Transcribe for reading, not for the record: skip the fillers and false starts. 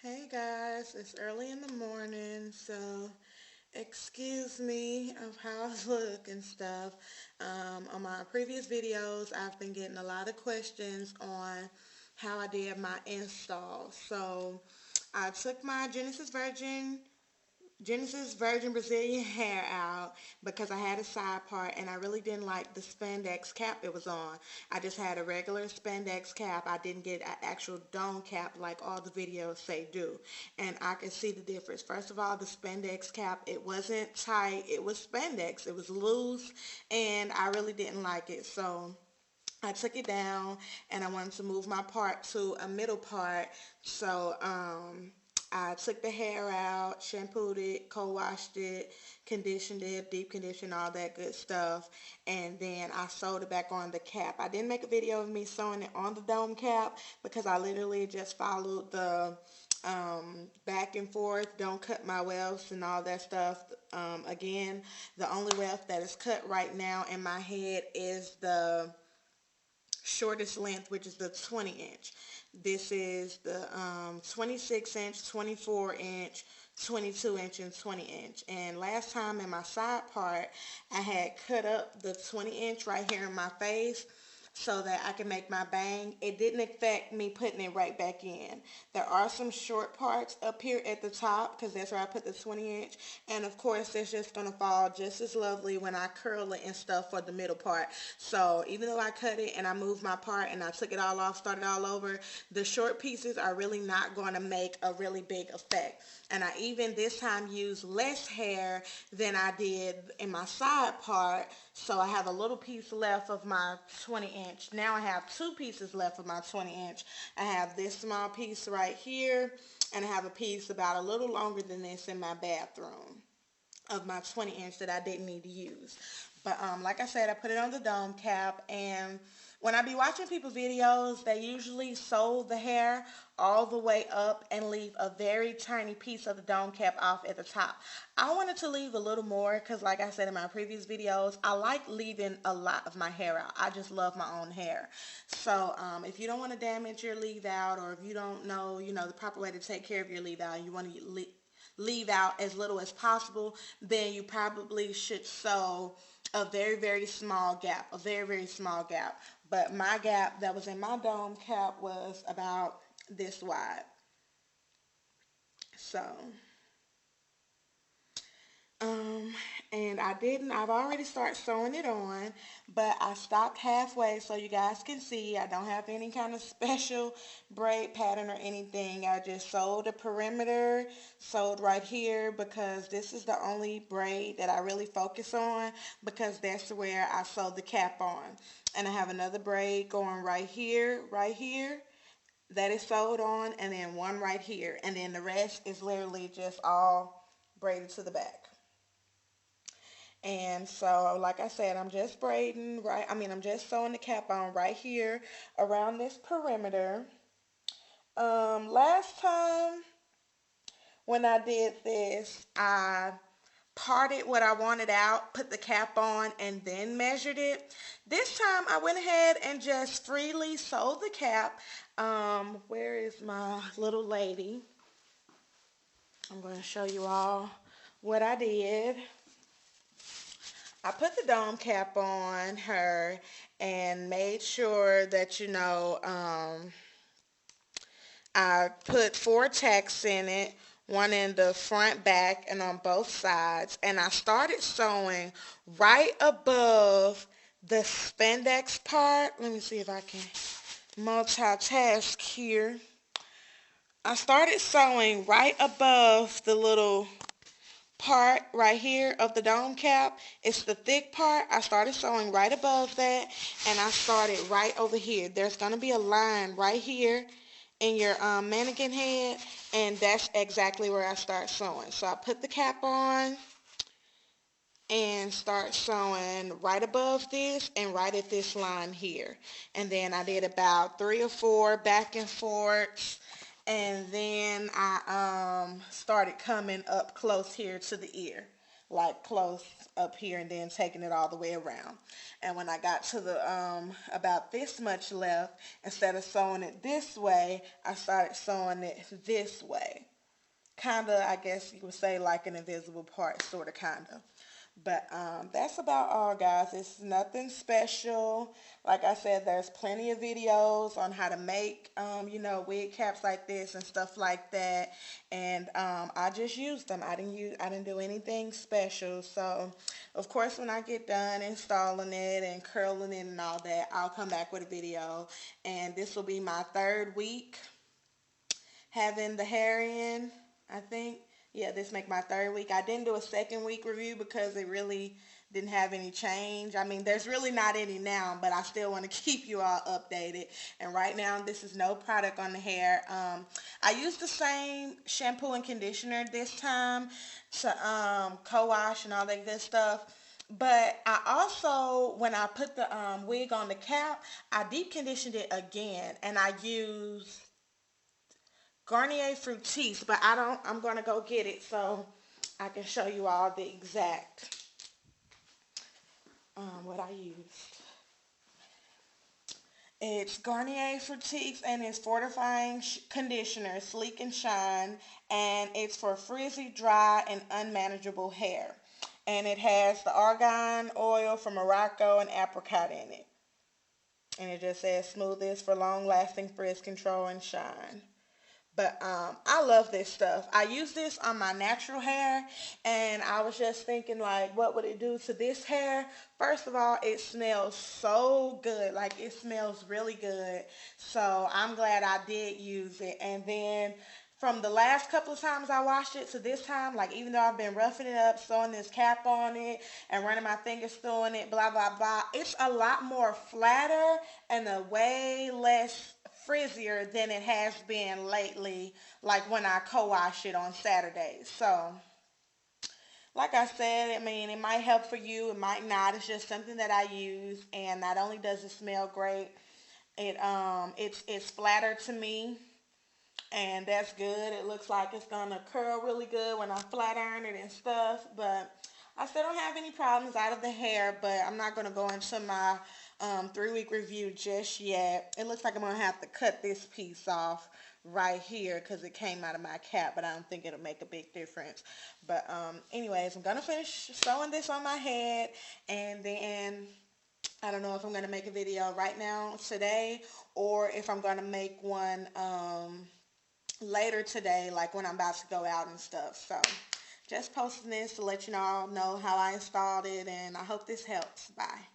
Hey guys, it's early in the morning, so excuse me of how I look and stuff. On my previous videos, I've been getting a lot of questions on how I did my install. So I took my Genesis Virgin Brazilian hair out because I had a side part and I really didn't like the spandex cap it was on. I just had a regular spandex cap. I didn't get an actual dome cap like all the videos say do. And I could see the difference. First of all, the spandex cap, it wasn't tight. It was spandex. It was loose and I really didn't like it. So I took it down and I wanted to move my part to a middle part. So I took the hair out, shampooed it, co-washed it, conditioned it, deep conditioned, all that good stuff. And then I sewed it back on the cap. I didn't make a video of me sewing it on the dome cap because I literally just followed the back and forth, don't cut my wefts and all that stuff. Again, the only weft that is cut right now in my head is the shortest length, which is the 20 inch. This is the 26 inch, 24 inch, 22 inch, and 20 inch. And last time in my side part, I had cut up the 20 inch right here in my face so that I can make my bang. It didn't affect me putting it right back in. There are some short parts up here at the top because that's where I put the 20 inch. And of course, it's just going to fall just as lovely when I curl it and stuff for the middle part. So even though I cut it and I moved my part and I took it all off, started all over, the short pieces are really not going to make a really big effect. And I even this time used less hair than I did in my side part. So I have a little piece left of my 20 inch. Now I have two pieces left of my 20 inch. I have this small piece right here, and I have a piece about a little longer than this in my bathroom of my 20 inch that I didn't need to use. But like I said, I put it on the dome cap, and when I be watching people's videos, they usually sew the hair all the way up and leave a very tiny piece of the dome cap off at the top. I wanted to leave a little more because like I said in my previous videos, I like leaving a lot of my hair out. I just love my own hair. So if you don't want to damage your leave out, or if you don't know, the proper way to take care of your leave out, and you want to leave out as little as possible, then you probably should sew a very, very small gap, a very, very small gap. But my gap that was in my dome cap was about this wide. So, um, and I've already started sewing it on, but I stopped halfway so you guys can see. I don't have any kind of special braid pattern or anything. I just sewed a perimeter, sewed right here because this is the only braid that I really focus on because that's where I sewed the cap on. And I have another braid going right here, that is sewed on, and then one right here. And then the rest is literally just all braided to the back. And so, like I said, I'm just braiding, right? I'm just sewing the cap on right here around this perimeter. Last time when I did this, I parted what I wanted out, put the cap on, and then measured it. This time I went ahead and just freely sewed the cap. Where is my little lady? I'm going to show you all what I did. I put the dome cap on her and made sure that, I put 4 tacks in it, one in the front, back, and on both sides. And I started sewing right above the spandex part. Let me see if I can multitask here. I started sewing right above the little part right here of the dome cap. It's the thick part. I started sewing right above that, and I started right over here. There's going to be a line right here in your mannequin head, and that's exactly where I start sewing. So I put the cap on and start sewing right above this and right at this line here. And then I did about 3 or 4 back and forths, and then I started coming up close here to the ear, like close up here and then taking it all the way around. And when I got to the about this much left, instead of sewing it this way, I started sewing it this way. Kind of, I guess you would say, like an invisible part, sort of, kind of. But that's about all, guys. It's nothing special. Like I said, there's plenty of videos on how to make, wig caps like this and stuff like that. And I just used them. I didn't do anything special. So, of course, when I get done installing it and curling it and all that, I'll come back with a video. And this will be my 3rd week having the hair in, I think. Yeah, this make my 3rd week. I didn't do a 2nd week review because it really didn't have any change. I mean, there's really not any now, but I still want to keep you all updated. And right now, this is no product on the hair. I used the same shampoo and conditioner this time to co-wash and all that good stuff. But I also, when I put the wig on the cap, I deep conditioned it again, and I used Garnier Fructis, but I'm going to go get it so I can show you all the exact, what I used. It's Garnier Fructis, and it's fortifying conditioner, sleek and shine, and it's for frizzy, dry, and unmanageable hair. And it has the argan oil from Morocco and apricot in it. And it just says smoothest for long-lasting frizz control and shine. But I love this stuff. I use this on my natural hair, and I was just thinking, like, what would it do to this hair? First of all, it smells so good. Like, it smells really good. So I'm glad I did use it. And then from the last couple of times I washed it to this time, like, even though I've been roughing it up, sewing this cap on it, and running my fingers through it, blah, blah, blah, it's a lot more flatter and a way less frizzier than it has been lately, like when I co-wash it on Saturdays. So, like I said, I mean, it might help for you, it might not. It's just something that I use, and not only does it smell great, it's flatter to me, and that's good. It looks like it's gonna curl really good when I flat iron it and stuff, but I still don't have any problems out of the hair, but I'm not going to go into my 3-week review just yet. It looks like I'm going to have to cut this piece off right here because it came out of my cap, but I don't think it'll make a big difference. But anyways, I'm going to finish sewing this on my head, and then I don't know if I'm going to make a video right now today, or if I'm going to make one later today, like when I'm about to go out and stuff. So just posting this to let you all know how I installed it, and I hope this helps. Bye.